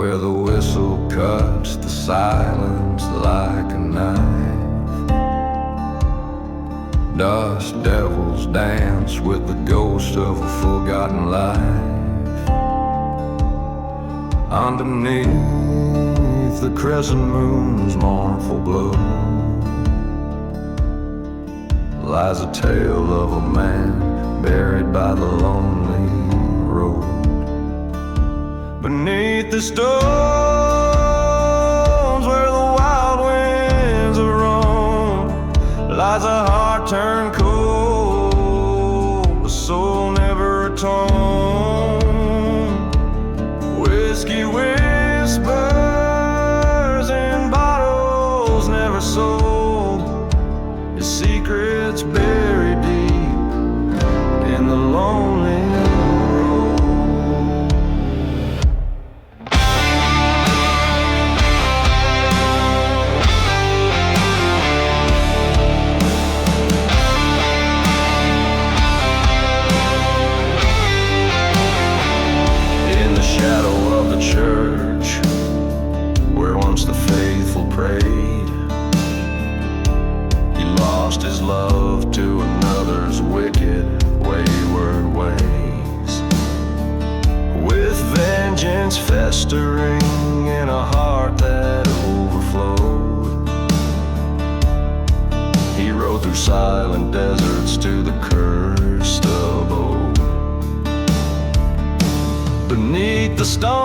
where the whistle cuts the silence like a knife. Dust devils dance with the ghost of a forgotten life. Underneath the crescent moon's mournful glow lies a tale of a man buried by the lonely road. Beneath the stones where the wild winds are roam lies a heart turned cold, a soul never atoned. Whiskey whispers in bottles never sold, his secrets buried deep in the lonely church where once the faithful prayed. He lost his love to another's wicked, wayward ways. With vengeance festering in a heart that overflowed, he rode through silent deserts to the cursed abode. Beneath the stones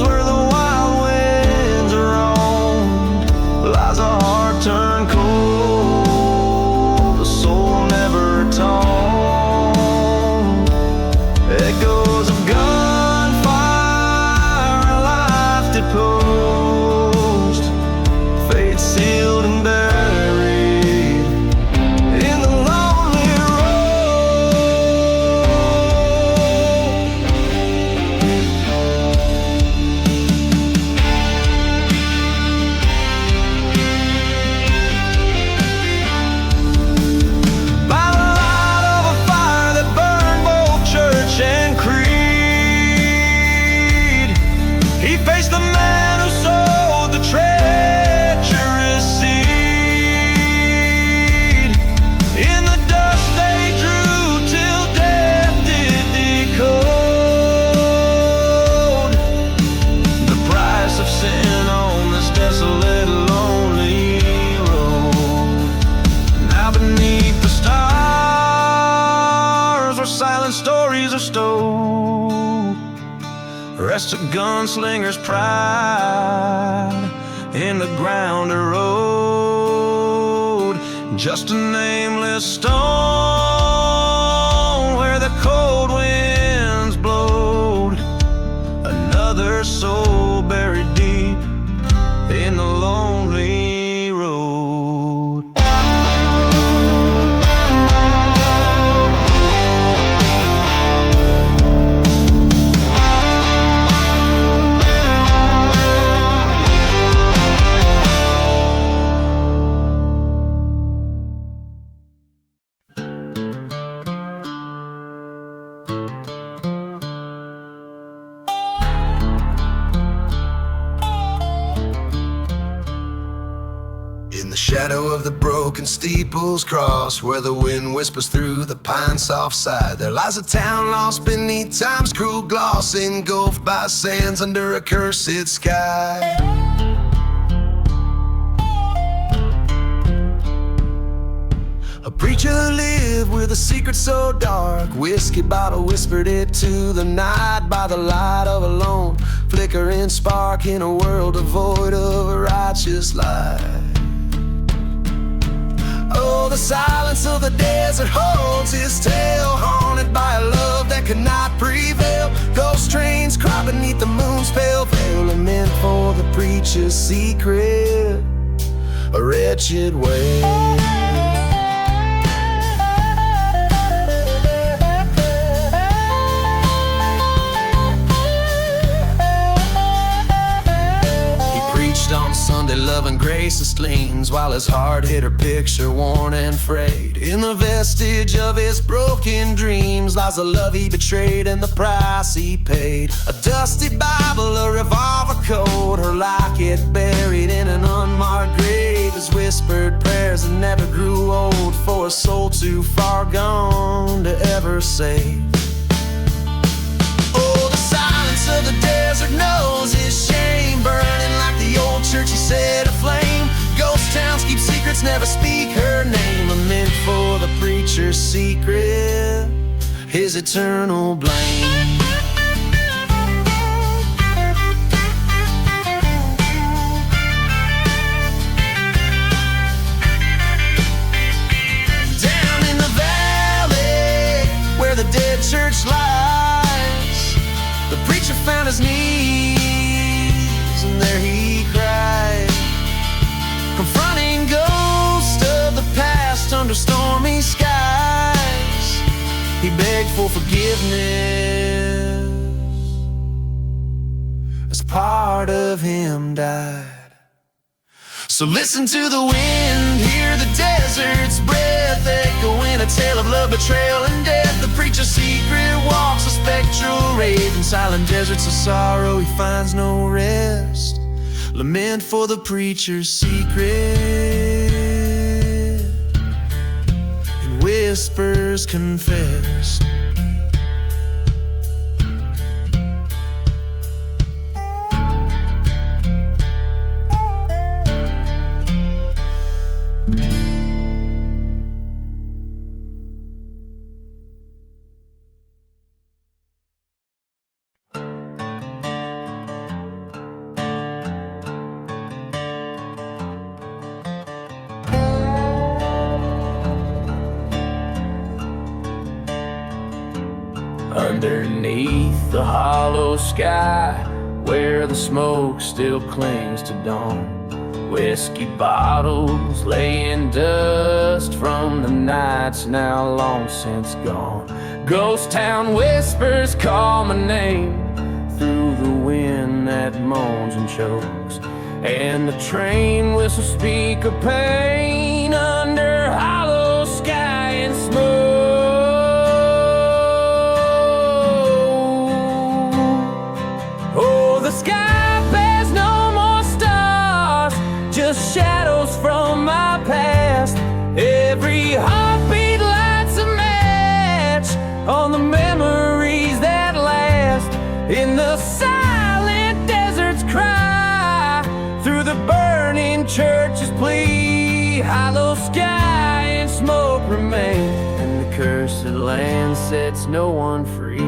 where the wild winds are roamed lies a heart turned cold, a soul never atoned. Echoes of gunfire and life deposed, fate sealed and buried in the lonely rests a gunslinger's pride in the ground erode. Just a nameless stone where the cold winds blowed. Another soul buried deep in the lonely road. Shadow of the broken steeples cross, where the wind whispers through the pine soft side, there lies a town lost beneath time's cruel gloss, engulfed by sands under a cursed sky. A preacher lived with a secret so dark, whiskey bottle whispered it to the night by the light of a lone flickering spark in a world devoid of a righteous light. Oh, the silence of the desert holds his tale, haunted by a love that could not prevail. Ghost trains cry beneath the moon's pale veil, lament for the preacher's secret, a wretched way. On Sunday, love and graceless leans, while his heart hid her picture worn and frayed. In the vestige of his broken dreams lies the love he betrayed and the price he paid. A dusty Bible, a revolver code, her locket buried in an unmarked grave. His whispered prayers that never grew old for a soul too far gone to ever save. Oh, the silence of the desert knows his shame, burning like the old church he set aflame. Ghost towns keep secrets, never speak her name. Lament for the preacher's secret, his eternal blame. Down in the valley where the dead church lies, the preacher found his knees, and there he cried, confronting ghosts of the past under stormy skies. He begged for forgiveness as part of him died. So listen to the wind, hear the desert's breath, echoing a tale of love, betrayal, and death. The preacher's secret walks a spectral rave in silent deserts of sorrow. He finds no rest. Lament for the preacher's secret, and whispers confess. Underneath the hollow sky, where the smoke still clings to dawn, whiskey bottles lay in dust from the nights now long since gone. Ghost town whispers call my name through the wind that moans and chokes, and the train whistles speak of pain under hollow sky and smoke. Shadows from my past, every heartbeat lights a match on the memories that last. In the silent desert's cry, through the burning church's plea, hollow sky and smoke remain, and the cursed land sets no one free.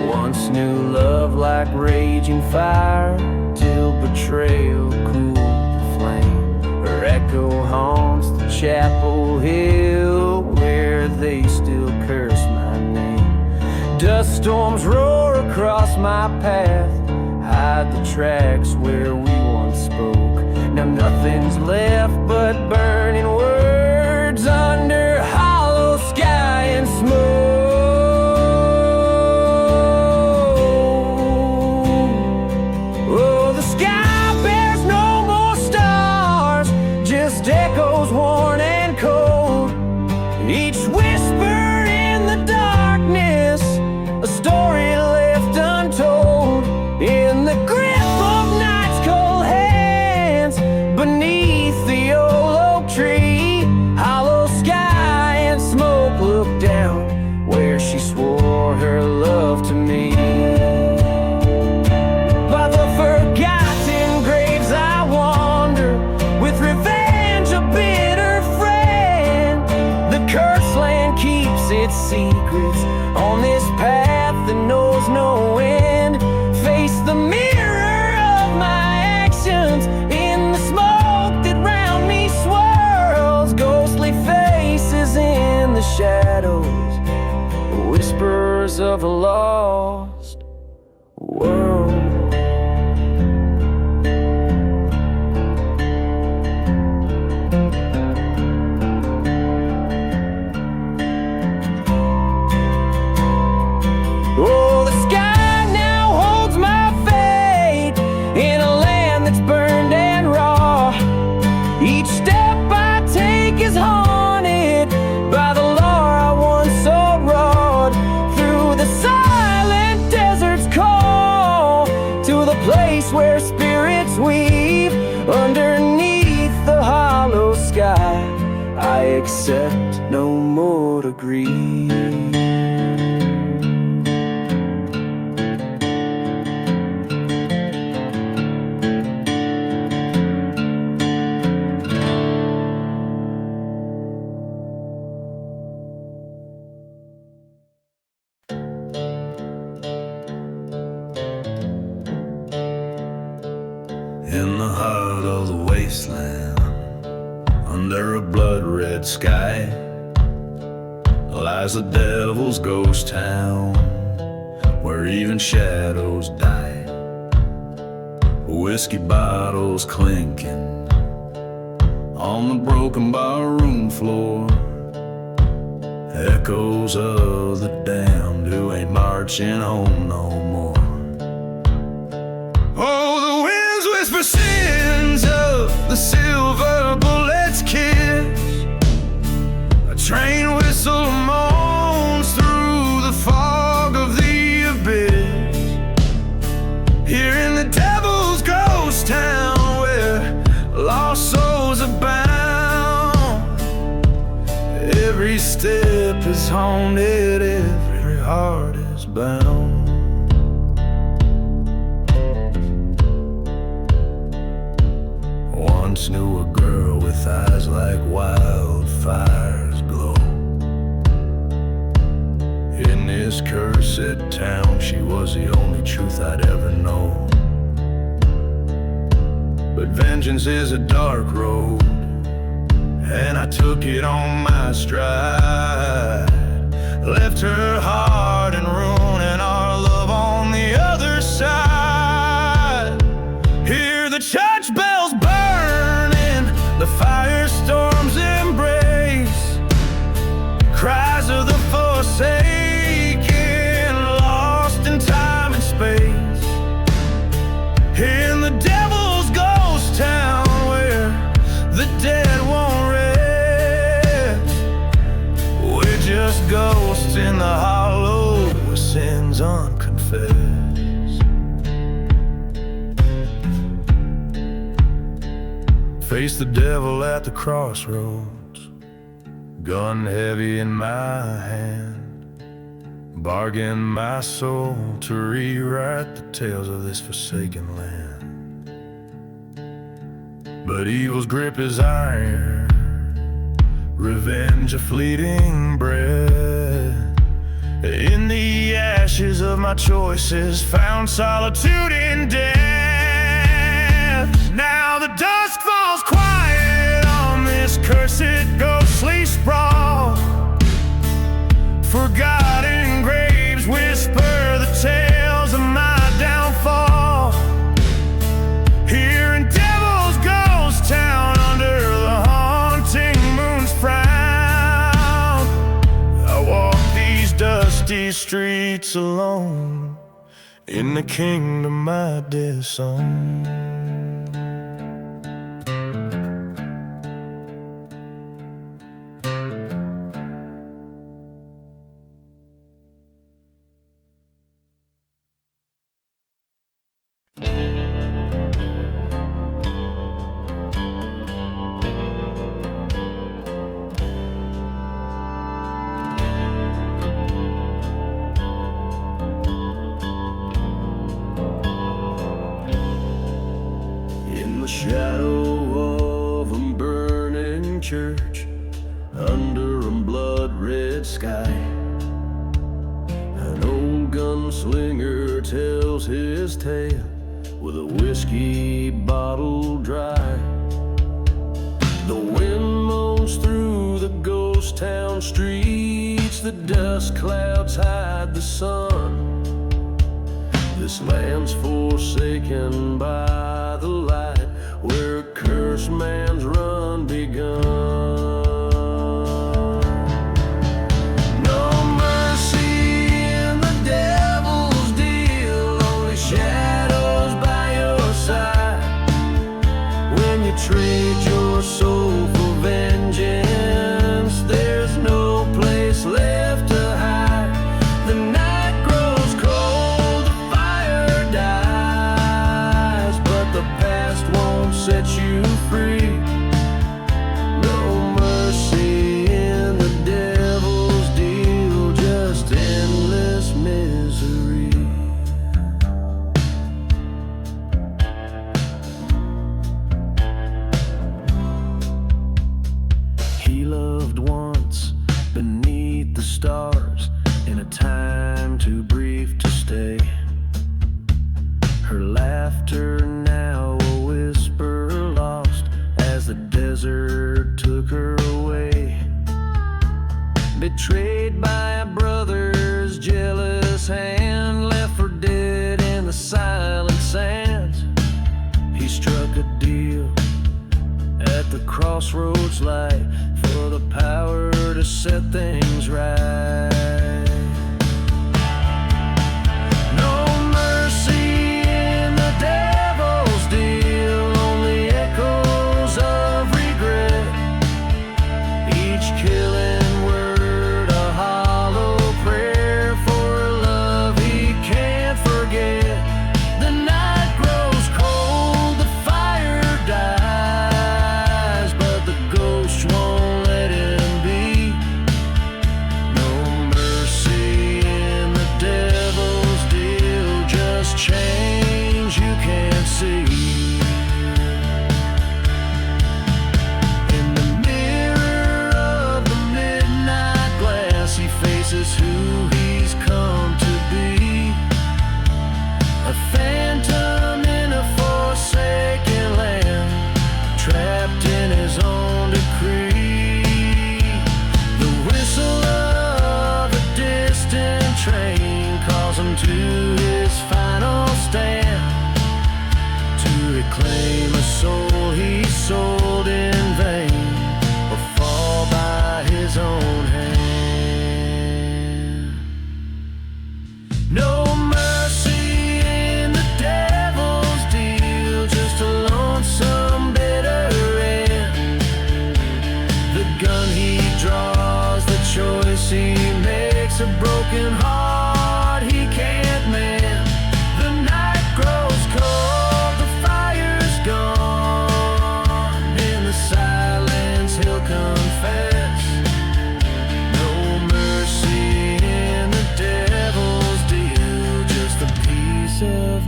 Once knew love like raging fire, till betrayal cooled the flame. Her echo haunts the chapel hill, where they still curse my name. Dust storms roar across my path, hide the tracks where we once spoke. Now nothing's left but burning words under hollow sky and smoke. Echoes worn and cold, each whisper in the darkness, a story left untold. In the grip of night's cold hands, beneath the old oak tree, hollow sky and smoke look down, where she swore her love to me. By the forgotten graves I wander, with revenge bitter friend. The cursed land keeps its secrets on this path that knows no end. Face the mirror of my actions in the smoke that round me swirls. Ghostly faces in the shadows, whispers of a lost world. Oh, the sky now place where spirits weave underneath the hollow sky. I accept no more to grieve. In the heart of the wasteland, under a blood-red sky, lies the devil's ghost town, where even shadows die. Whiskey bottles clinking on the broken barroom floor, echoes of the damned who ain't marching home no more. Oh, the winds whisper sins of the silver bullet's kiss. A train whistle moans through the fog of the abyss. Here in the devil's ghost town, where lost souls abound, every step is haunted, every heart is bound. Once knew a girl with eyes like wildfires glow. In this cursed town, she was the only truth I'd ever know. But vengeance is a dark road, and I took it on my stride. Left her heart in ruin and our love on the other side. Hear the church bells burning, the firestorm's embrace, cries of the forsaken, lost in time and space. In the devil's ghost town, where the dead won't rest, we're just ghosts in the hollow with sins unconfessed. Face the devil at the crossroads, gun heavy in my hand, bargain my soul to rewrite the tales of this forsaken land. But evil's grip is iron, revenge a fleeting breath. In the ashes of my choices, found solitude in death. Now the dusk falls quiet on this cursed ghostly sprawl. Forgotten graves whisper the tales of my downfall. Here in Devil's Ghost Town, under the haunting moon's frown, I walk these dusty streets alone, in the kingdom I disown. Shadow of a burning church under a blood-red sky, an old gunslinger tells his tale with a whiskey bottle dry. The wind moans through the ghost town streets, the dust clouds hide the sun. This land's forsaken by the light, where a cursed man's run begun. No mercy in the devil's deal, only shadows by your side. When you trade your soul for vengeance, there's no place left to hide. The night grows cold, the fire dies. time too brief to stay. Her laughter now a whisper lost as the desert took her away. Betrayed by a brother's jealous hand, left for dead in the silent sands. He struck a deal at the crossroads light for the power to set things right.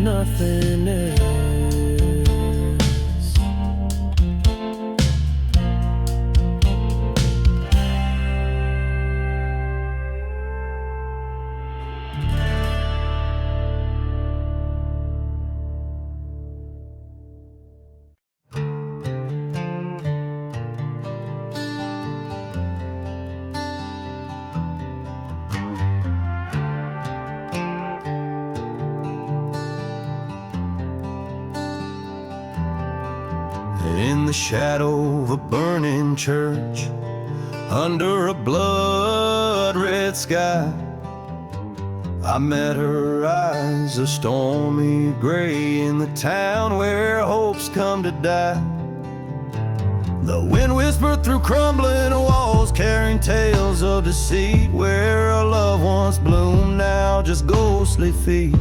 Nothing else. In the shadow of a burning church, under a blood-red sky, I met her eyes, a stormy gray, in the town where hopes come to die. The wind whispered through crumbling walls, carrying tales of deceit, where a love once bloomed, now just ghostly feet,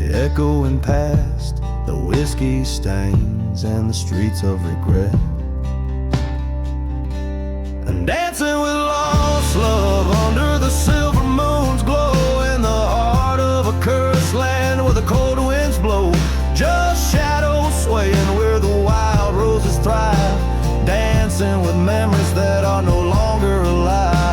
echoing past the whiskey stains and the streets of regret, and dancing with lost love under the silver moon's glow, in the heart of a cursed land where the cold winds blow, just shadows swaying where the wild roses thrive, dancing with memories that are no longer alive.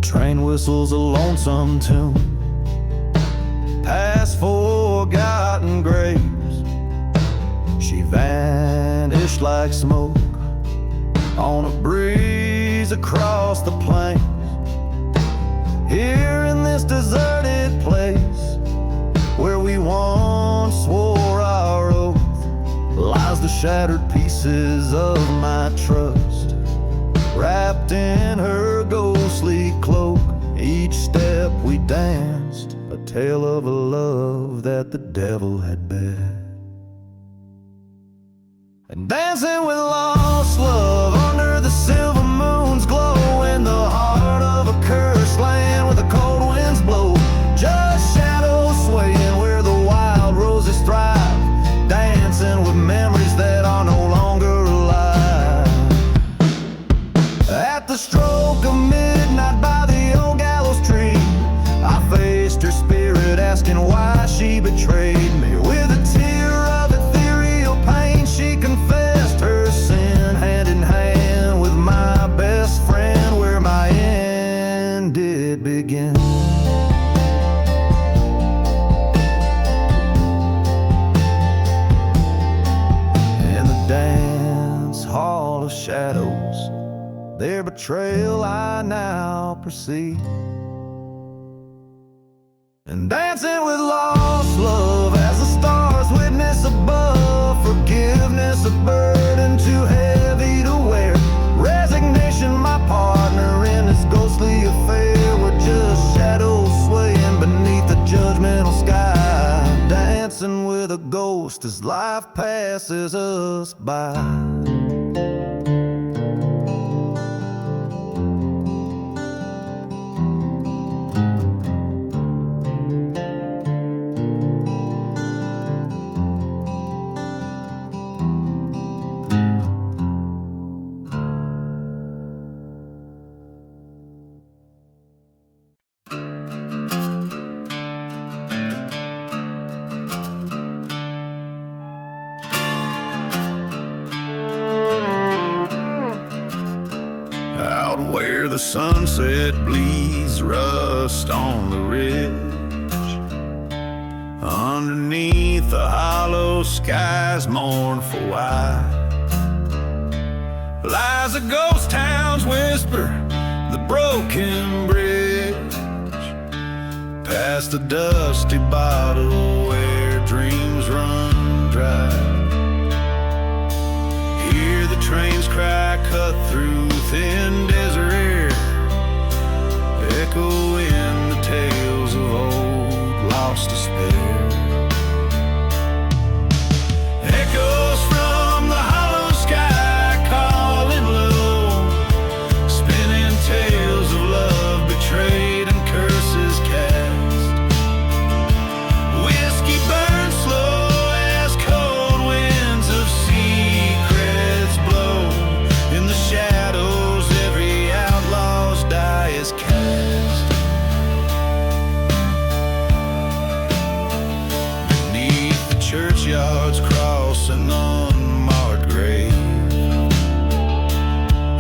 Train whistles a lonesome tune past forgotten graves. She vanished like smoke on a breeze across the plains. Here in this deserted place where we once swore our oath, lies the shattered pieces of my trust, wrapped in her ghostly cloak. Each step we danced, a tale of a love that the devil had bet. And dancing with lost love under the silver moon's glow, in the heart of a cursed land where the cold winds blow, just shadows swaying where the wild roses thrive, dancing with memories that are no longer alive. At the stroke of midnight by the old gallows tree, I faced her spirit, asking why she betrayed me. With a tear of ethereal pain, she confessed her sin. shadows, their betrayal I now perceive. And dancing with lost love as the stars witness above, forgiveness a burden too heavy to wear, resignation my partner in this ghostly affair. We're just shadows swaying beneath the judgmental sky, dancing with a ghost as life passes us by. Where the sunset bleeds rust on the ridge, underneath the hollow sky's mournful white, lies a ghost town's whisper, the broken bridge, past the dusty bottle where dreams run dry. Hear the train's cry cut through thin desert air, echo in the tales of old lost despair. Echoes from the hollow sky calling low, spinning tales of love betrayed and curses cast. Whiskey burns slow as cold winds of secrets blow. In the shadows every outlaw's die is cast. Beneath the churchyard's cross an unmarked grave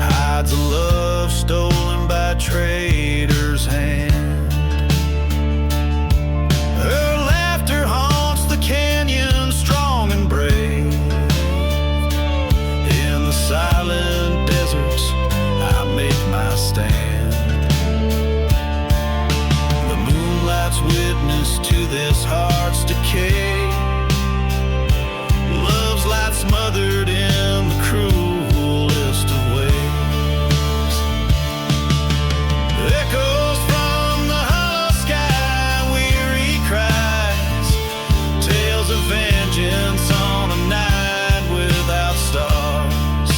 hides a love stolen by traitor's hand. Her laughter haunts the canyon strong and brave. In the silent deserts I make my stand. The moonlight's witness to this heart's decay. Love's light smothered in the cruelest of ways. Echoes from the hollow sky, weary cries, tales of vengeance on a night without stars.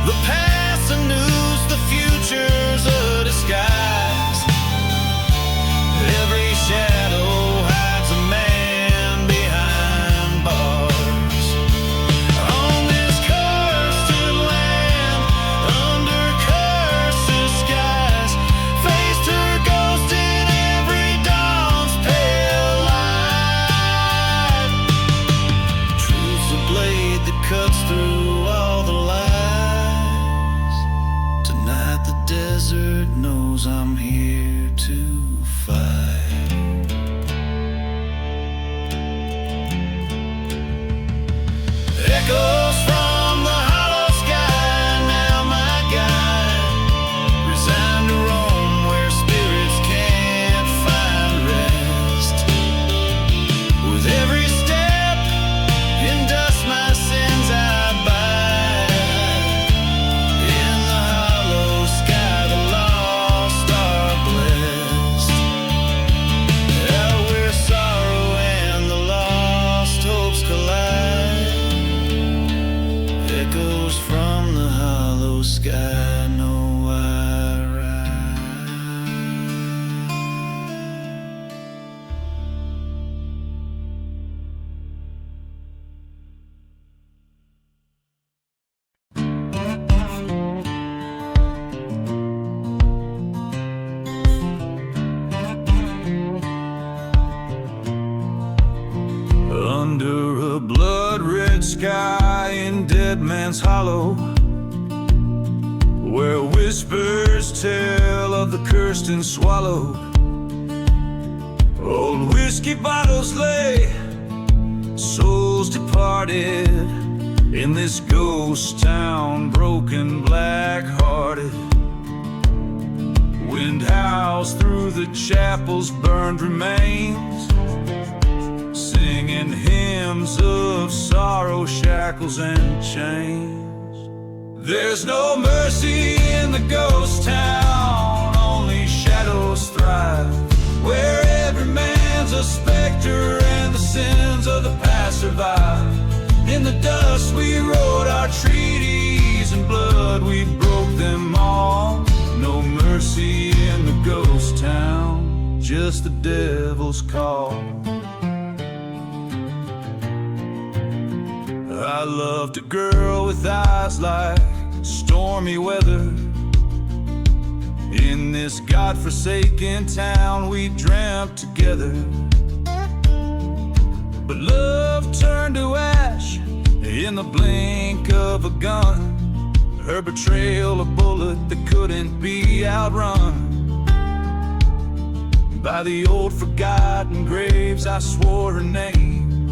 The past and news, the future's a disguise. Every shadow hides a man behind bars. On this cursed land, under cursed skies, faced her ghost in every dawn's pale light. Truth's a blade that cuts through all the lies. Tonight the desert knows I'm here to fight. Echoes from the hollow sky, now my guide, resigned to roam where spirits can't find rest. With every step in dust my sins I bide. In the hollow sky the lost are blessed. Out where sorrow and the lost hopes collide. Echoes from the hollow sky know I ride. Under a blood-red sky in Dead Man's Hollow, where whispers tell of the cursed and swallowed, old whiskey bottles lay, souls departed In this ghost town, broken, black-hearted, wind howls through the chapel's burned remains, singing hymns of sorrow, shackles and chains. There's no mercy in the ghost town, only shadows thrive, where every man's a specter and the sins of the past survive. In the dust we wrote our treaties, in blood we broke them all. No mercy in the ghost town, just the devil's call. I loved a girl with eyes like stormy weather. In this godforsaken town we dreamt together. But love turned to ash in the blink of a gun. Her betrayal a bullet that couldn't be outrun. By the old forgotten graves I swore her name.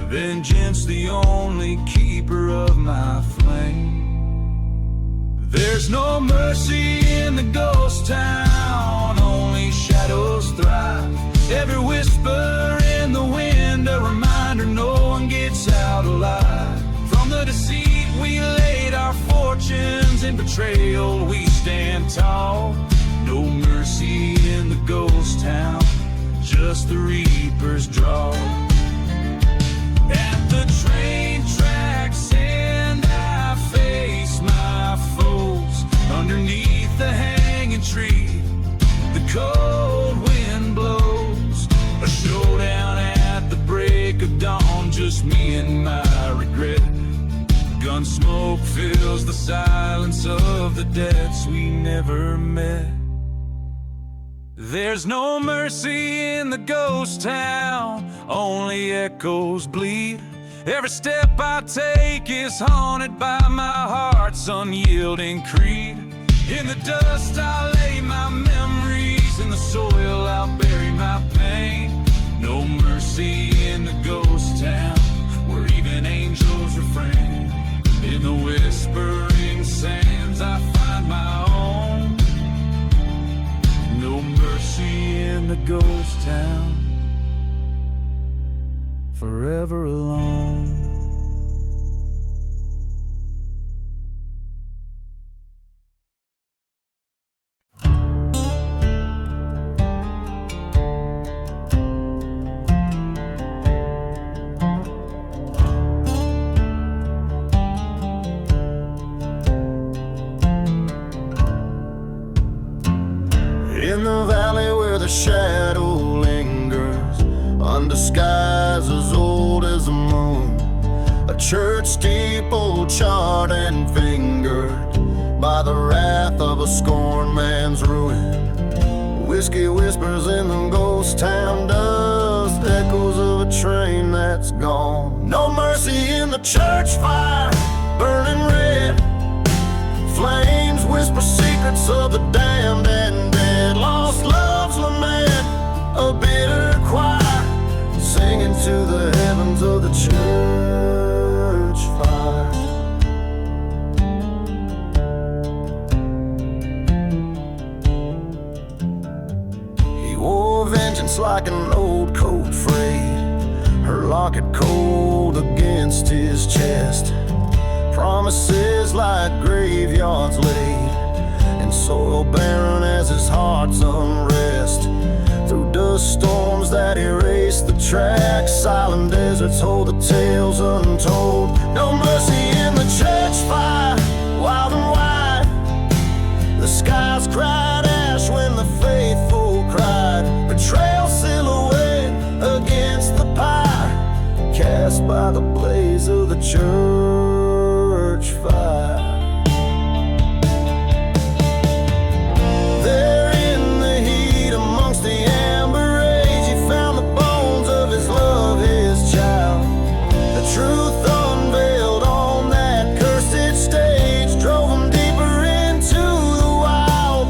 Vengeance the only keeper of my flame. There's no mercy in the ghost town, only shadows thrive. Every whisper in the wind, a reminder no one gets out alive. From the deceit we laid our fortunes, in betrayal we stand tall. No mercy in the ghost town, just the reaper's draw. At the train tracks and I face my foes, underneath the hanging tree the cold wind blows. A showdown at the break of dawn, just me and my regret. Gun smoke fills the silence of the debts we never met. There's no mercy in the ghost town, only echoes bleed. Every step I take is haunted by my heart's unyielding creed. In the dust I lay my memories, in the soil I'll bury my pain. No mercy in the ghost town, where even angels refrain. In the whispering sands I find my own. No mercy in the ghost town, forever alone. In the valley where the shadow lingers, under skies as old as the moon, a church steeple charred and fingered by the wrath of a scorned man's ruin. Whiskey whispers in the ghost town dust, echoes of a train that's gone. No mercy in the church fire, burning red. Flames whisper secrets of the damned and dead. Lost love's lament, a bitter choir, singing to the heavens of the church fire. He wore vengeance like an old coat frayed, her locket cold against his chest. Promises like graveyards laid, and soil barren as his heart's unrest. Through dust storms that erase the tracks, silent deserts hold the tales untold. No mercy in the church fire, wild and wide. The skies cried ash when the faithful cried. Betrayal silhouette against the pyre, cast by the blaze of the church fire. There in the heat amongst the amber age, he found the bones of his love, his child. The truth unveiled on that cursed stage drove him deeper into the wild.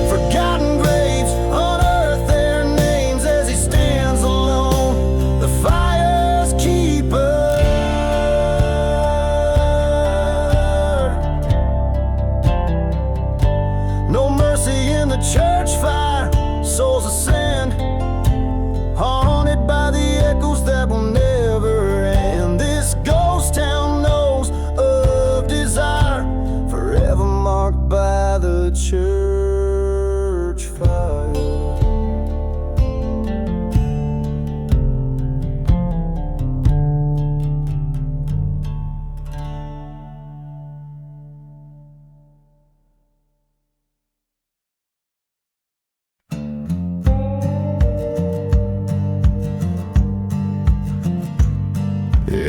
Forgotten graves unearth their names as he stands alone, the fire's keeper.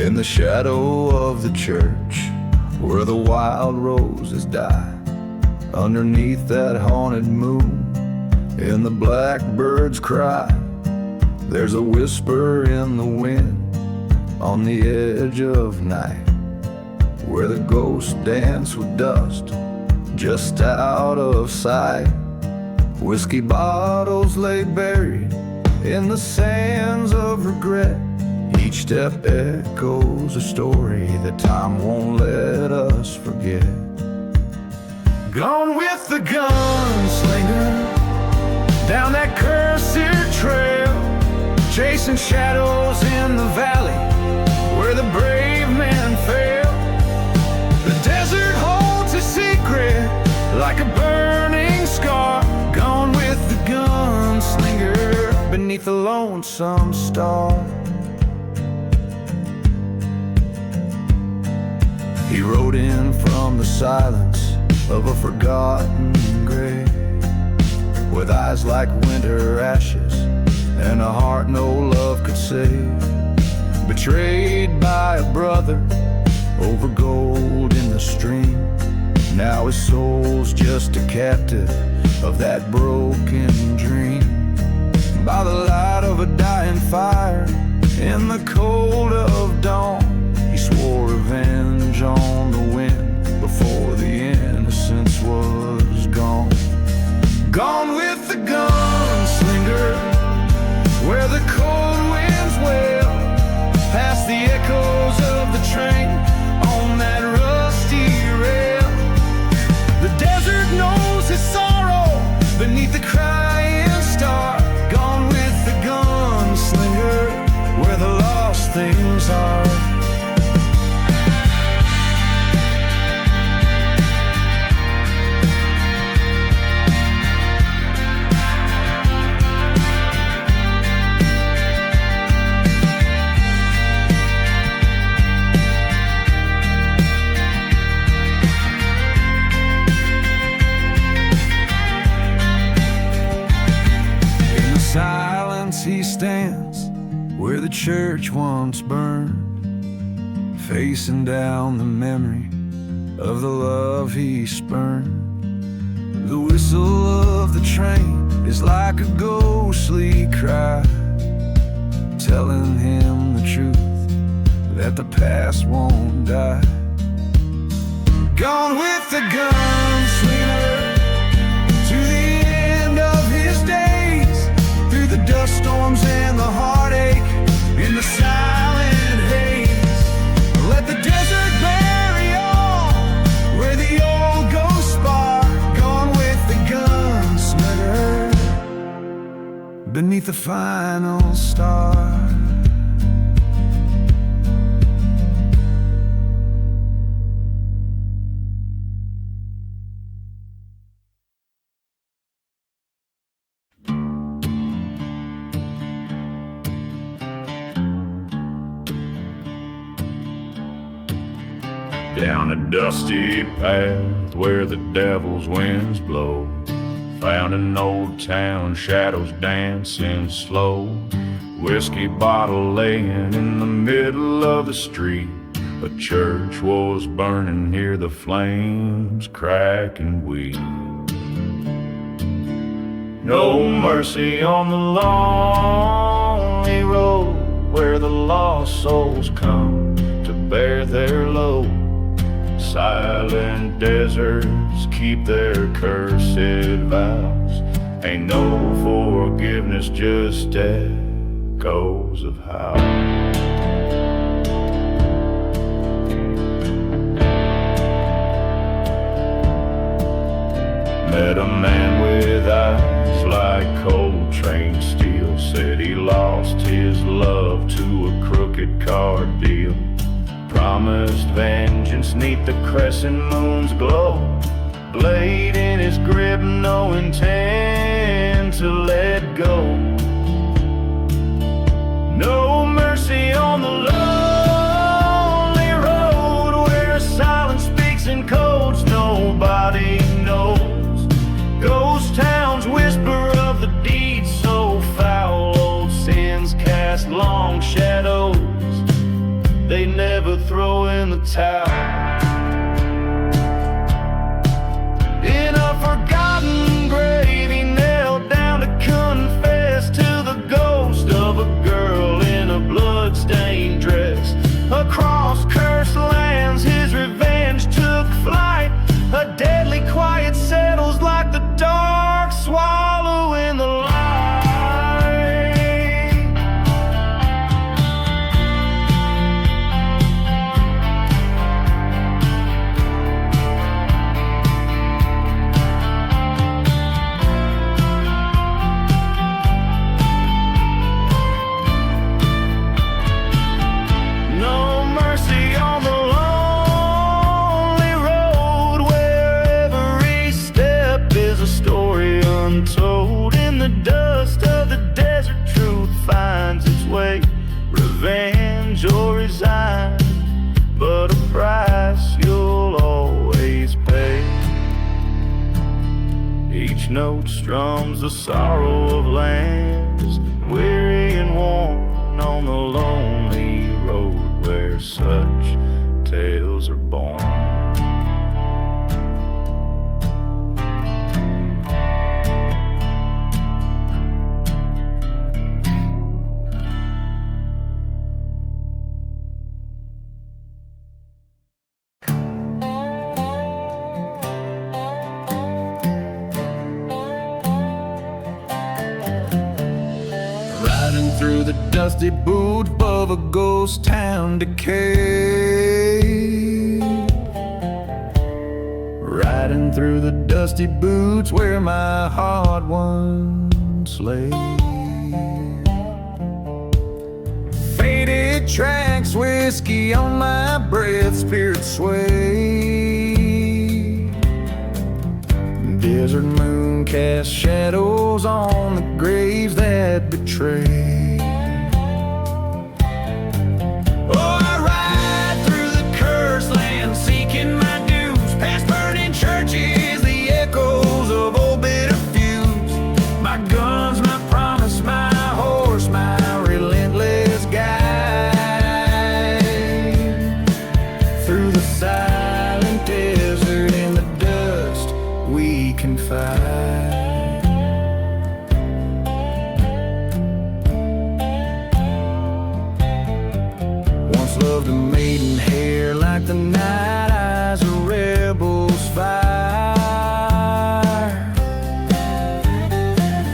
In the shadow of the church, where the wild roses die, underneath that haunted moon, in the blackbird's cry, there's a whisper in the wind, on the edge of night, where the ghosts dance with dust, just out of sight. Whiskey bottles lay buried in the sands of regret. Each step echoes a story that time won't let us forget. Gone with the gunslinger, down that cursed trail, chasing shadows in the valley where the brave men fail. The desert holds a secret like a burning scar. Gone with the gunslinger, beneath a lonesome star. He rode in from the silence of a forgotten grave, with eyes like winter ashes and a heart no love could save. Betrayed by a brother over gold in the stream, now his soul's just a captive of that broken dream. By the light of a dying fire in the cold of dawn, he swore revenge on the wind before the innocence was gone. Gone with the gunslinger, where the cold winds wail, past the echoes of the train on that rusty rail. The desert knows his sorrow beneath the crying star. Gone with the gunslinger, where the lost things are. He stands where the church once burned, facing down the memory of the love he spurned. The whistle of the train is like a ghostly cry, telling him the truth, that the past won't die. Gone with the gunslinger, to the end of his days, through the dust storms and the heartache, in the silent haze. Let the desert bury all, where the old ghosts spar. Gone with the gunslinger, beneath the final star. Down a dusty path where the devil's winds blow, found an old town, shadows dancing slow. Whiskey bottle laying in the middle of the street. A church was burning, hear the flames crack and weep. No mercy on the lonely road, where the lost souls come to bear their load. Silent deserts keep their cursed vows. Ain't no forgiveness, just echoes of how. Met a man with eyes like cold train steel, said he lost his love to a crooked card deal. Promised vengeance neath the crescent moon's glow. Blade in his grip, no intent to let go. No mercy on the lonely road, where silence speaks in codes nobody knows. Ghost towns whisper of the deeds so foul, old sins cast long shadows. They never throw in the towel. In a forgotten grave, he knelt down to confess to the ghost of a girl in a blood-stained dress. Across cursed lands, his revenge took flight. A deadly quiet settles like the dark swallow in the light. No mercy on the lonely road, where every step is a story untold. In the dust of the desert, truth finds its way. Revenge or resign, but a price you'll always pay. Each note strums the sorrow of lands, weary and worn on the lonely road where such tales are born. Riding through the dusty boots of a ghost town decay. Riding through the dusty boots where my heart once lay. Faded tracks, whiskey on my breath, spirit sway. Desert moon cast shadows on the graves that betray. Oh, I ride through the cursed land, seeking my dues, past burning churches, the echoes of old bitter feuds. My guns, my promise, my horse, my relentless guide. Through the silent desert, in the dust, we confide. Loved a maiden hair like the night eyes of rebels fire.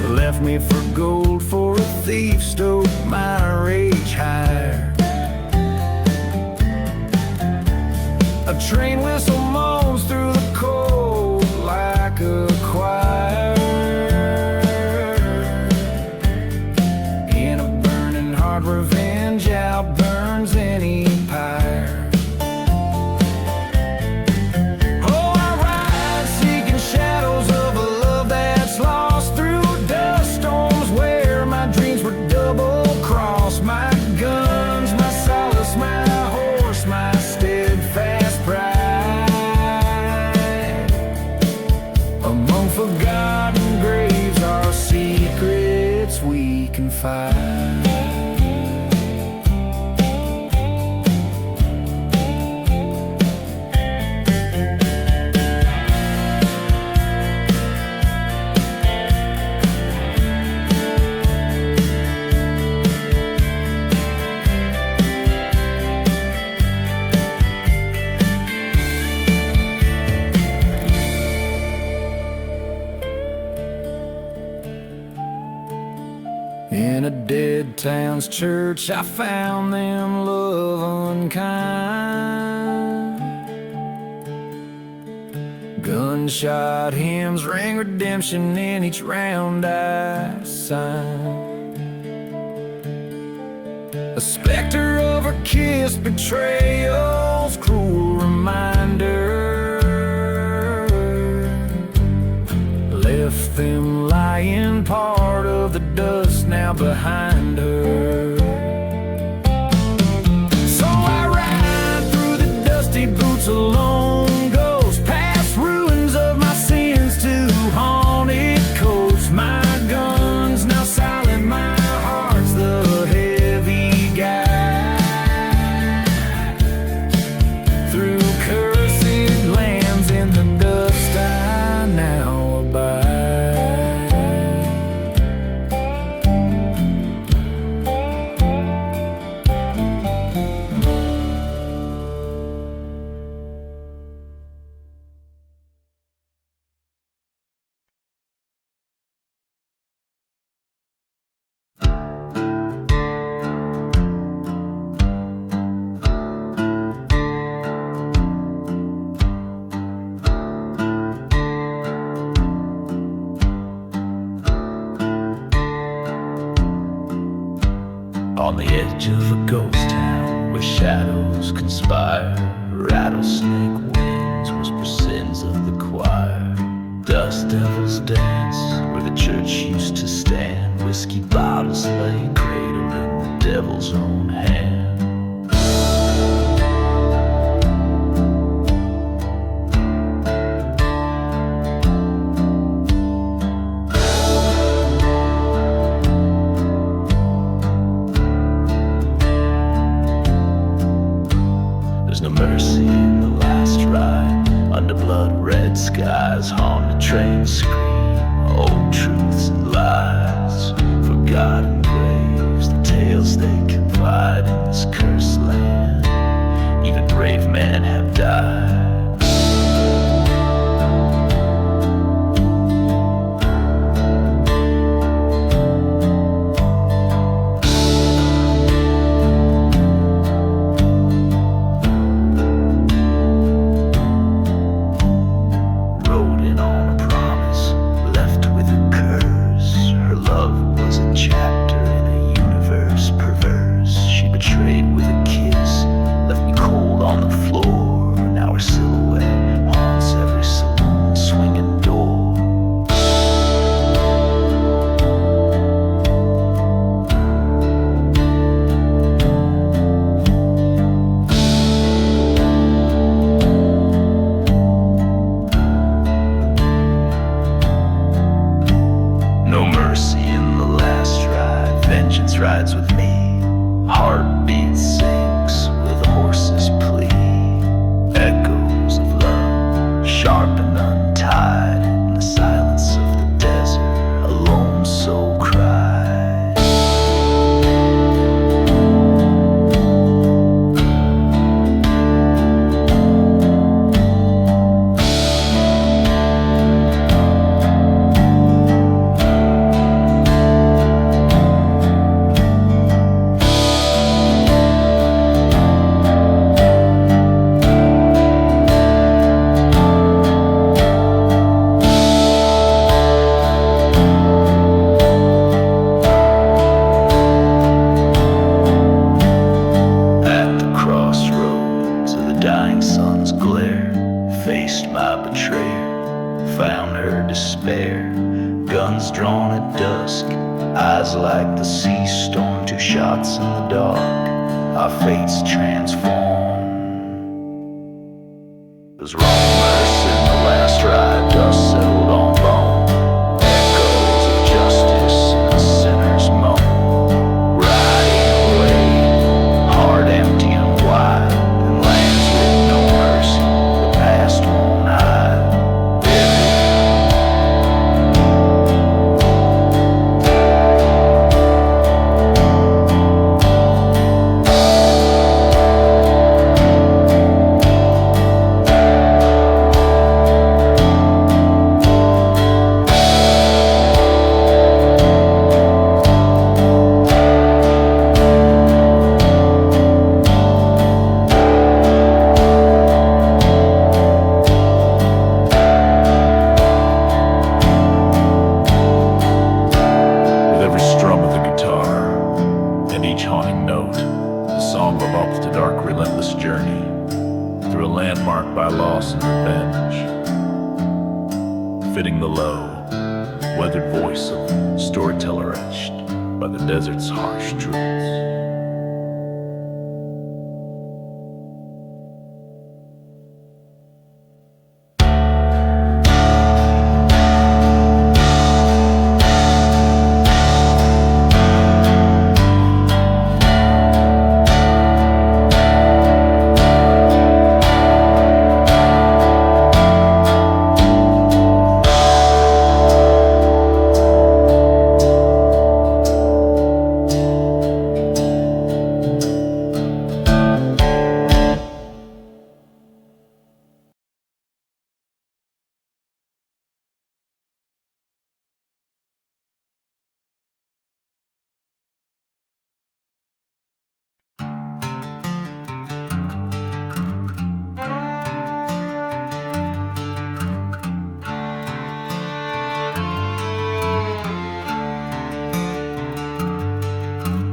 Left me for gold, for a thief stoked my rage higher. A train whistle moans through the cold like a choir. In a burning heart, revenge outburns any pyre. Oh, I ride seeking shadows of a love that's lost, through dust storms where my dreams were double-crossed. My guns, my solace, my horse, my steadfast pride. Among forgotten graves are secrets we confide. In a dead town's church, I found them love unkind. Gunshot hymns ring redemption in each round I sign. A specter of her kiss, betrayal's cruel reminder. Left them lying, part of the dust now behind her. So I ride through the dusty boots alone, ghost past ruins of my sins to haunted coasts. My guns now silent, my heart's the heavy guide. echoes conspire. Rattlesnake winds whisper sins of the choir. Dust devils dance where the church used to stand. Whiskey bottles lay cradled in the devil's own hand. There's no mercy in the last ride. Under blood-red skies, haunted trains scream old truths and lies. Forgotten graves, the tales they confide in this cursed land. Even brave men have died. Rides with me, heartbeat sinks with a horse's plea. Echoes of love, sharp and untied, in the silence of the desert, a lone soul cries. Guns drawn at dusk, eyes like the sea storm. 2 shots in the dark, our fates transform. There's wrong mercy in the last ride, dust settled on bone. Echoes of justice and the sinner's moan. Riding away, heart empty and wide, in lands with no mercy, the past won't hide. Fitting the low, weathered voice of storyteller etched by the desert's harsh truths.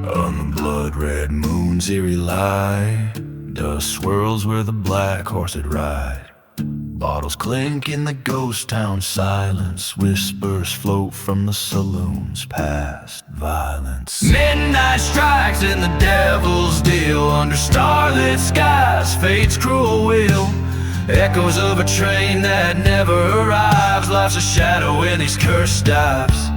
On the blood-red moon's eerie light, dust swirls where the black horse had ride. Bottles clink in the ghost town silence. Whispers float from the saloons past violence. Midnight strikes in the devil's deal. Under starlit skies, fate's cruel wheel. Echoes of a train that never arrives. Life's a shadow in these cursed dives.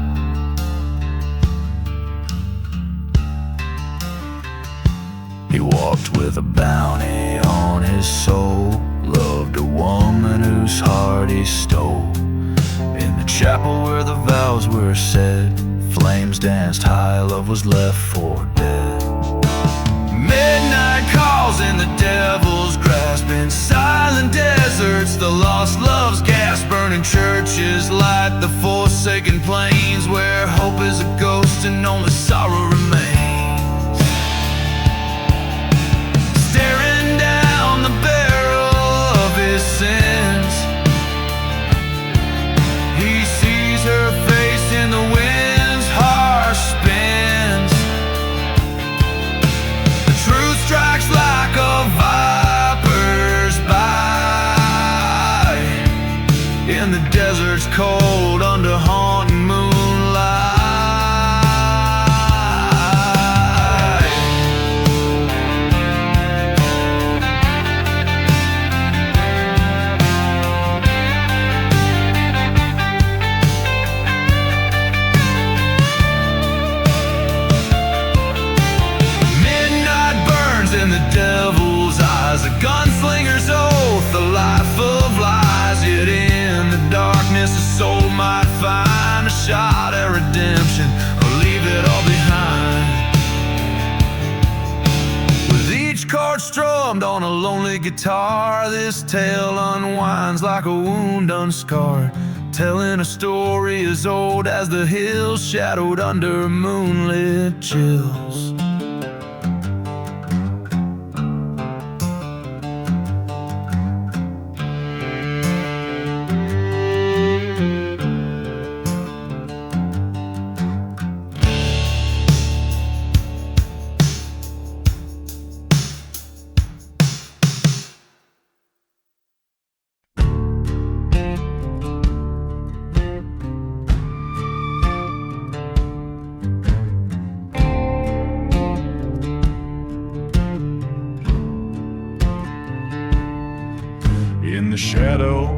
He walked with a bounty on his soul. Loved a woman whose heart he stole. In the chapel where the vows were said, flames danced high, love was left for dead. Midnight calls in the devil's grasp. In silent deserts the lost love's gasp. Burning churches light the forsaken plains, where hope is a ghost and only sorrow remains. Staring down the barrel of his sins, he sees her face in the wind's harsh spins. The truth strikes like a viper's bite in the desert's cold under haunting moonlight. In the devil's eyes, a gunslinger's oath, a life of lies. Yet in the darkness a soul might find a shot at redemption, or leave it all behind. With each chord strummed on a lonely guitar, this tale unwinds like a wound unscarred, telling a story as old as the hills, shadowed under moonlit chills. In the shadow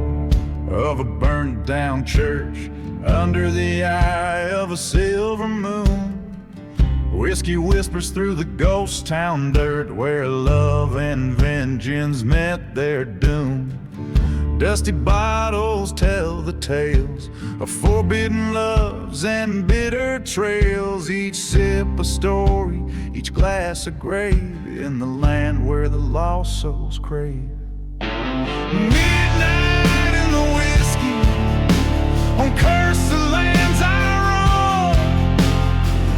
of a burned down church, under the eye of a silver moon, whiskey whispers through the ghost town dirt, where love and vengeance met their doom. Dusty bottles tell the tales of forbidden loves and bitter trails, each sip a story, each glass a grave, in the land where the lost souls crave. Midnight in the whiskey, on cursed lands I roam,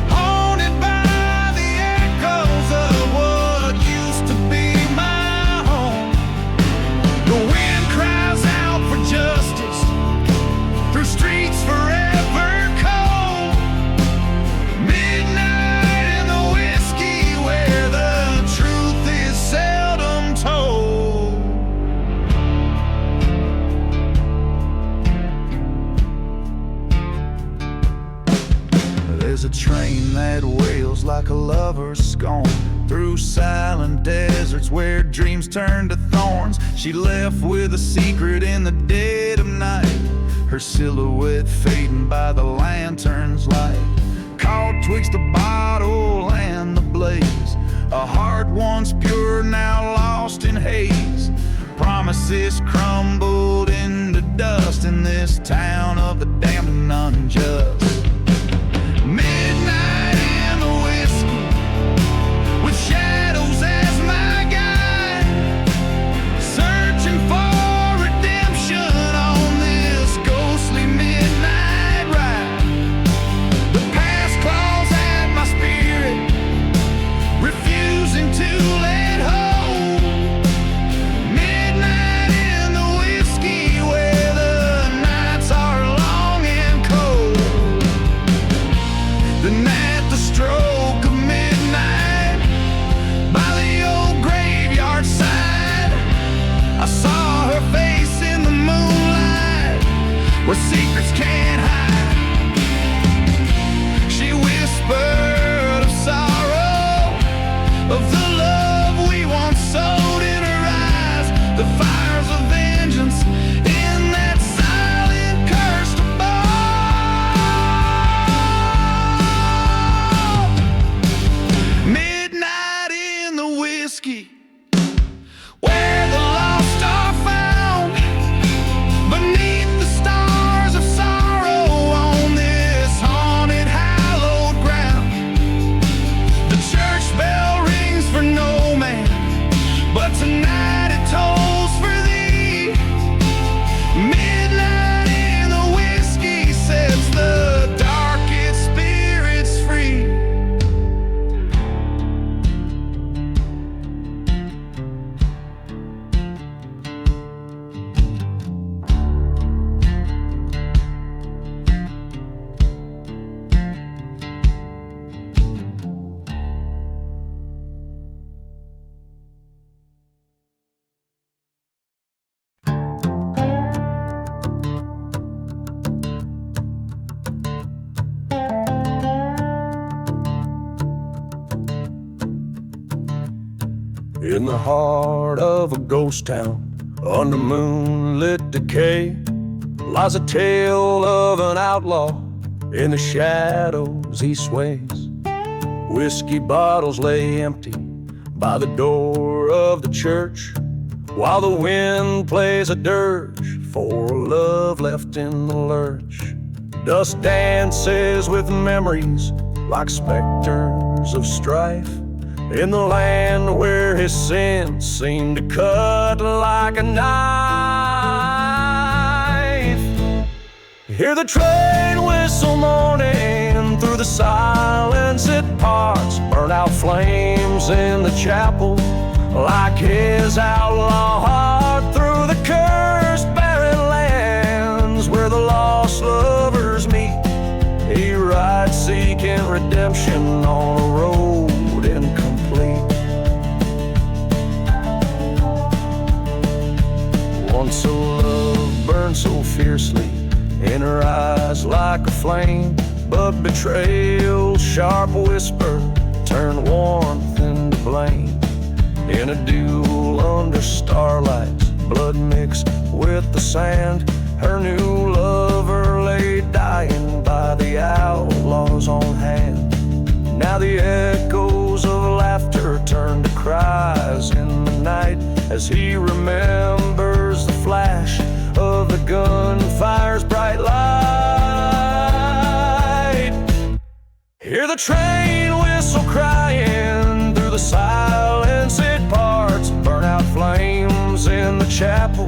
haunted by the echoes of what used to be my home. The wind cries out for justice through streets forever cold. Midnight in the whiskey, where the truth is seldom told. There's a train that wails like a lover's scorn, through silent deserts where dreams turn to thorns. She left with a secret in the dead of night, her silhouette fading by the lantern's light. Caught twixt the bottle and the blaze, a heart once pure now lost in haze. Promises crumbled into dust in this town of the damned and unjust. Midnight in the whiskey, with shadows as my guide, searching for redemption on this ghostly midnight ride. The past claws at my spirit, refusing to let hold. Midnight in the whiskey, where the nights are long and cold. In the heart of a ghost town, under moonlit decay, lies a tale of an outlaw. In the shadows he sways. Whiskey bottles lay empty by the door of the church, while the wind plays a dirge for love left in the lurch. Dust dances with memories like specters of strife, in the land where his sins seem to cut like a knife. Hear the train whistle moaning through the silence it parts, burn out flames in the chapel like his outlaw heart. Through the cursed barren lands where the lost lovers meet, he rides seeking redemption on a road incomplete. Once a love burned so fiercely in her eyes like a flame, but betrayal's sharp whisper turned warmth into blame. In a duel under starlight, blood mixed with the sand, her new lover lay dying by the outlaw's own hand. Now the echoes of laughter turn to cries in the night, as he remembers the flash of the gunfire's bright light. Hear the train whistle crying through the silence it parts, burn out flames in the chapel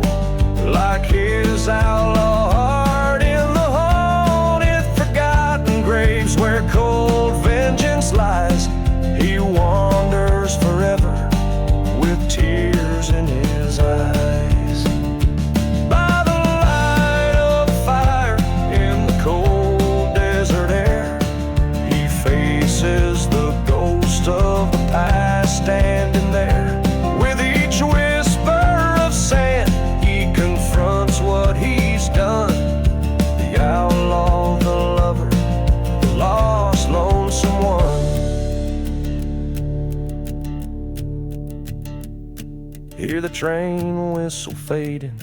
like his outlaw heart. In the haunted forgotten graves where cold vengeance lies, he wanders forever with tears in his eyes. By the light of the fire in the cold desert air, he faces the ghost of the past standing there. With each whisper of sand, he confronts what he's done. The outlaw, the lover, the lost, lonesome one. Hear the train whistle fading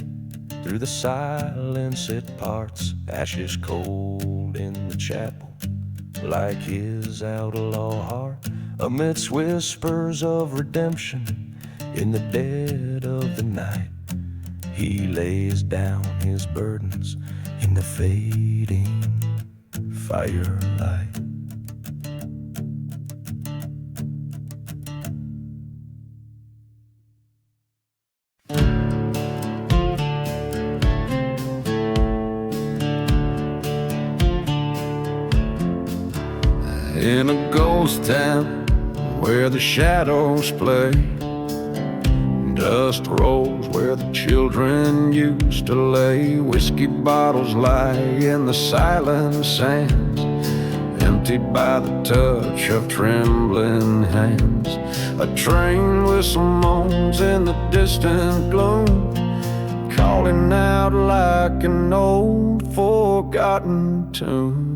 through the silence it parts, ashes cold in the chapel like his outlaw heart. Amidst whispers of redemption in the dead of the night, he lays down his burdens in the fading firelight. In a ghost town where the shadows play, dust rolls where the children used to lay. Whiskey bottles lie in the silent sands, emptied by the touch of trembling hands. A train whistle moans in the distant gloom, calling out like an old forgotten tune.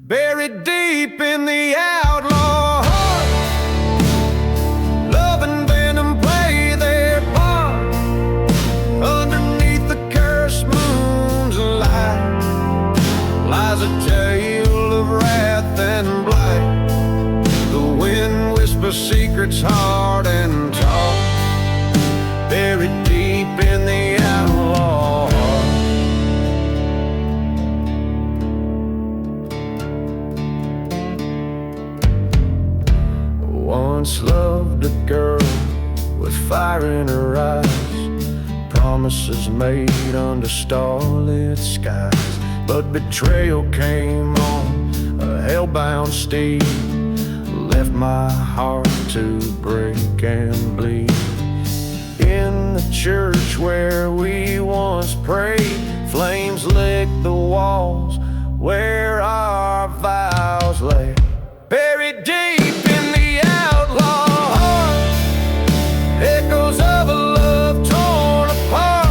Buried deep in the outlaw heart, love and venom play their part. Underneath the cursed moon's light lies a tale of wrath and blight. The wind whispers secrets hard and tall, buried deep in the outlaw heart. Once loved a girl with fire in her eyes, promises made under starlit skies. But betrayal came on a hellbound steed, left my heart to break and bleed. In the church where we once prayed, flames licked the walls where our vows lay. Buried deep in the outlaw heart, echoes of a love torn apart.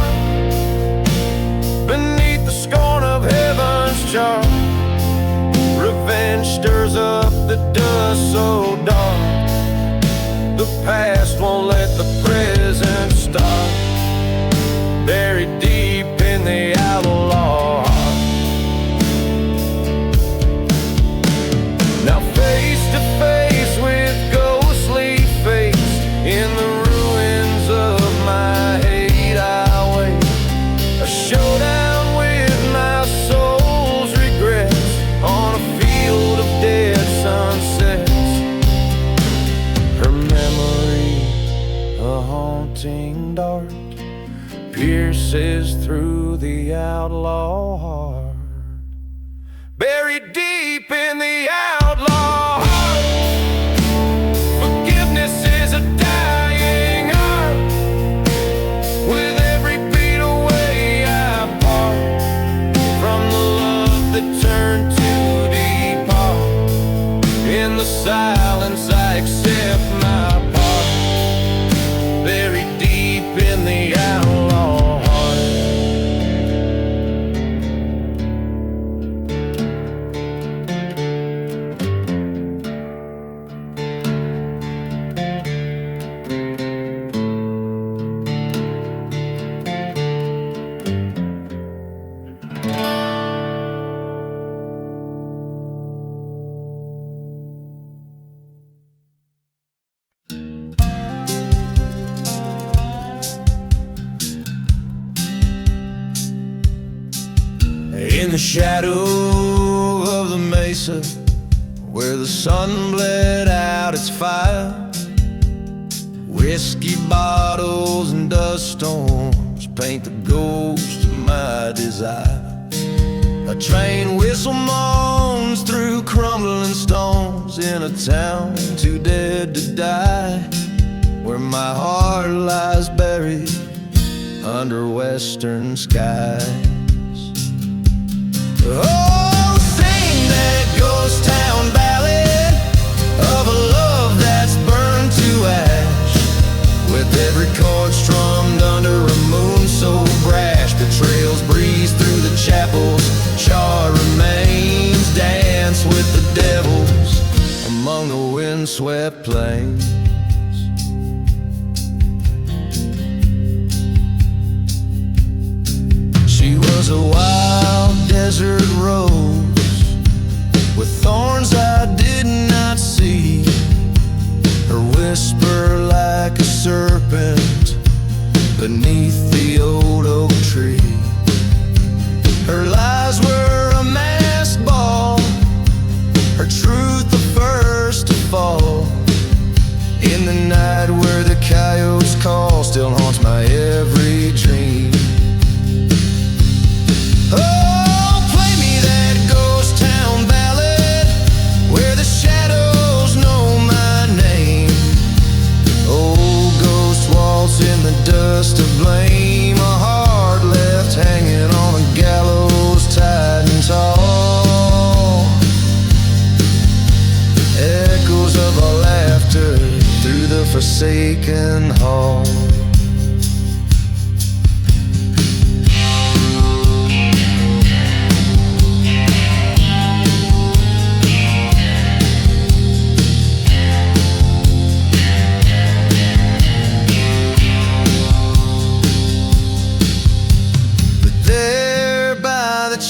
Beneath the scorn of heaven's chart, revenge stirs up the dust so dark. The past won't piercing dart pierces through the outlaw heart. Buried deep in the outlaw heart, forgiveness is a dying art. With every beat away I part from the love that turned to depart. In the silence I accept my part, buried deep in the outlaw heart. In the shadow of the mesa, where the sun bled out its fire, whiskey bottles and dust storms paint the ghost of my desire. A train whistle moans through crumbling stones in a town too dead to die, where my heart lies buried under western skies. Oh, sing that ghost town ballad of a love that's burned to ash, with every chord strummed under a moon so brash. Betrayals breeze through the chapels, charred remains dance with the devils among the windswept plains. She was a wild desert rose with thorns I did not see, her whisper like a serpent beneath the old oak tree. Her lies were a masked ball, her truth the first to fall. In the night where the coyotes call still haunts my every dream. Oh, play me that ghost town ballad where the shadows know my name. Old ghost waltz in the dust of blame, a heart left hanging on a gallows tight and tall. Echoes of our laughter through the forsaken hall.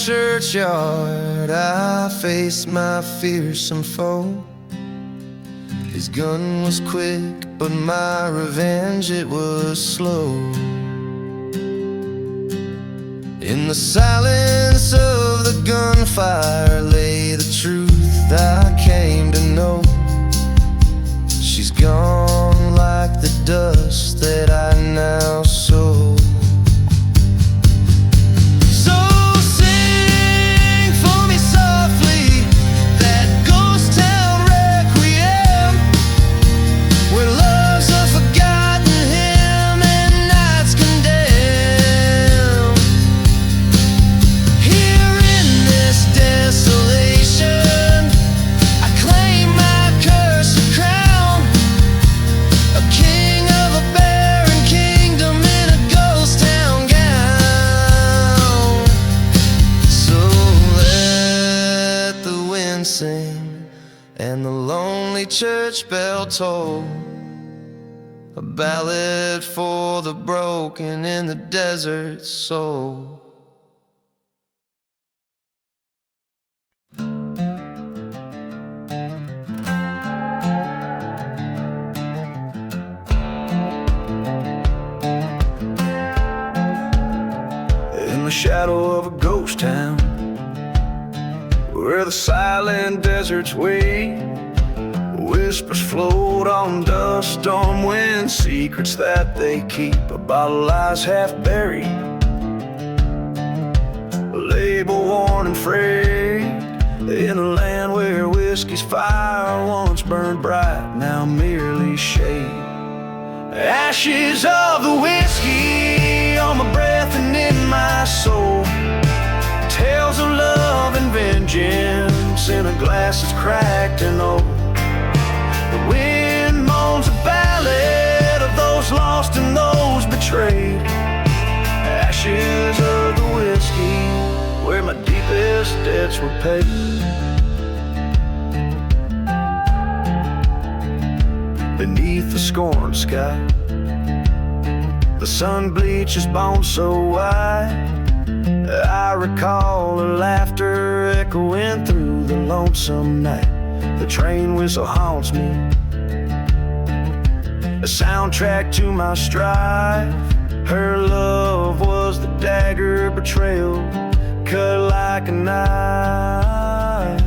Churchyard, I faced my fearsome foe. His gun was quick, but my revenge, it was slow. In the silence of the gunfire lay the truth I came to know. She's gone like the dust that I now sow. And the lonely church bell toll, a ballad for the broken in the desert soul. In the shadow of a ghost town, where the silent deserts wait, Whispers float on dust storm wind, secrets that they keep. A bottle lies half buried, a label worn and frayed, in a land where whiskey's fire once burned bright, now merely shade. Ashes of the whiskey on my breath and in my soul, tales of love and vengeance in a glass that's cracked and old. The wind moans a ballad of those lost and those betrayed. Ashes of the whiskey where my deepest debts were paid. Beneath the scorned sky, the sun bleaches bones so wide. I recall her laughter echoing through the lonesome night. The train whistle haunts me, a soundtrack to my strife. Her love was the dagger betrayal, cut like a knife.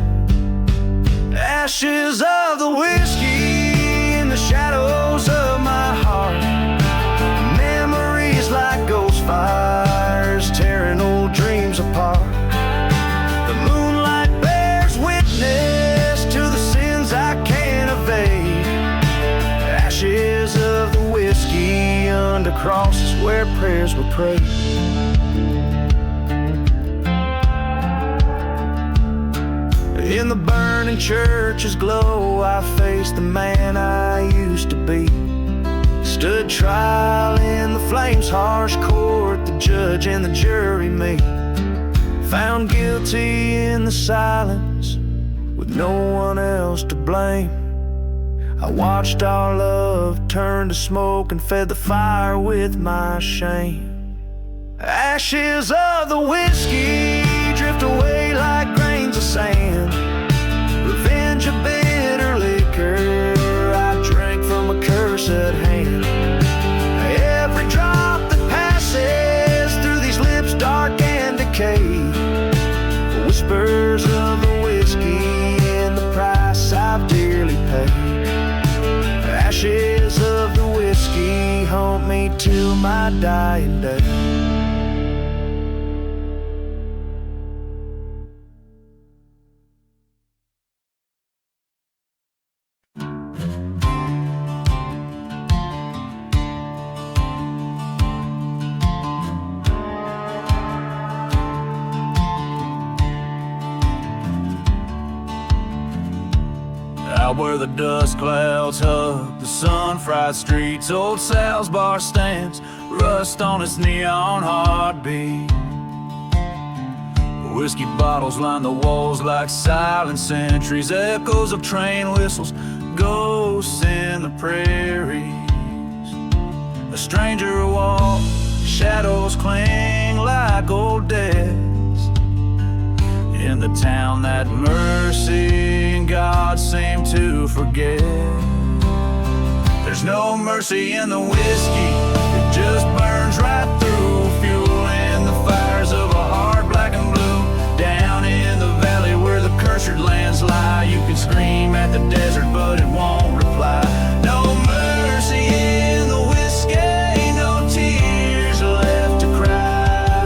Ashes of the whiskey in the shadows of my heart, memories like ghost fires tearing old dreams apart. The moonlight bears witness to the sins I can't evade. Ashes of the whiskey under crosses where prayers were prayed. In the burning church's glow, I faced the man I used to be. Stood trial in the flames' harsh court, the judge and the jury me. Found guilty in the silence, with no one else to blame. I watched our love turn to smoke and fed the fire with my shame. Ashes of the whiskey drift away like grains of sand. Revenge a bitter liquor I drank from a cursed hand. Every drop that passes through these lips dark and decayed, whispers of the whiskey and the price I've dearly paid. Ashes of the whiskey haunt me till my dying day. Out where the dust clouds hug the sun-fried streets, old Sal's bar stands, rust on its neon heartbeat. Whiskey bottles line the walls like silent sentries, echoes of train whistles, ghosts in the prairies. A stranger walks, shadows cling like old debts in the town that mercy and God seem to forget. There's no mercy in the whiskey, it just burns right through, fueling the fires of a heart black and blue. Down in the valley where the cursed lands lie, you can scream at the desert but it won't reply. No mercy in the whiskey, no tears left to cry,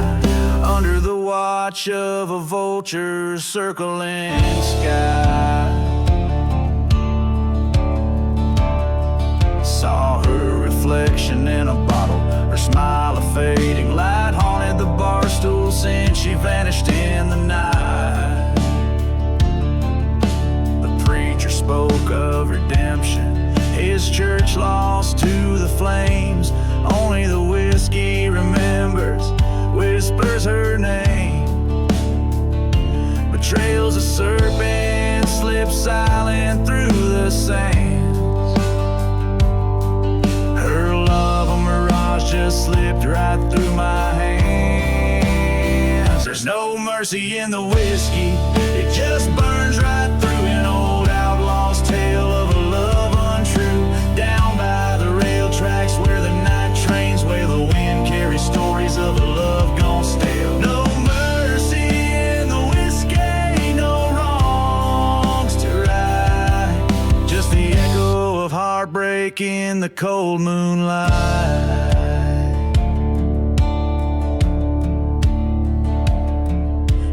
under the watch of a vulture circling sky. Saw her reflection in a bottle, her smile a fading light haunted the bar stool since she vanished in the night. The preacher spoke of redemption, his church lost to the flames. Only the whiskey remembers, whispers her name. Trails of serpents slip silent through the sands. Her love a mirage just slipped right through my hands. There's no mercy in the whiskey, it just burns right through, an old outlaw's tale of a love untrue. Down by the rail tracks where the night trains wail, the wind carries stories of a love gone stale. No the in the cold moonlight.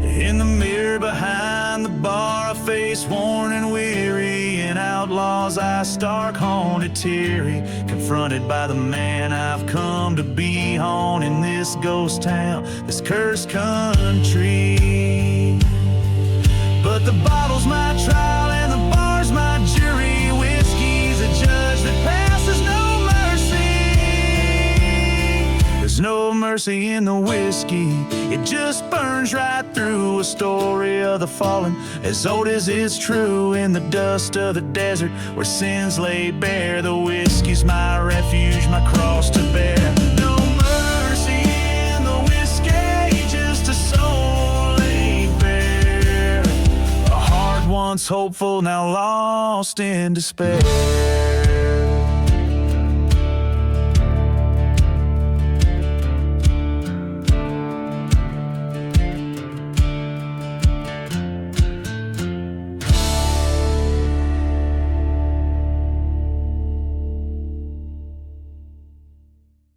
In the mirror behind the bar, a face worn and weary, an outlaw's eyes stark, haunted, teary, confronted by the man I've come to be haunting this ghost town, this cursed country. But the bottle's my trial and the bar's my jury. Whiskey's a judge that passes no mercy. There's no mercy in the whiskey. It just burns right through a story of the fallen, as old as it's true. In the dust of the desert where sins lay bare, the whiskey's my refuge, my cross to bear. No mercy in the whiskey, just a soul laid bare. A heart once hopeful, now lost in despair.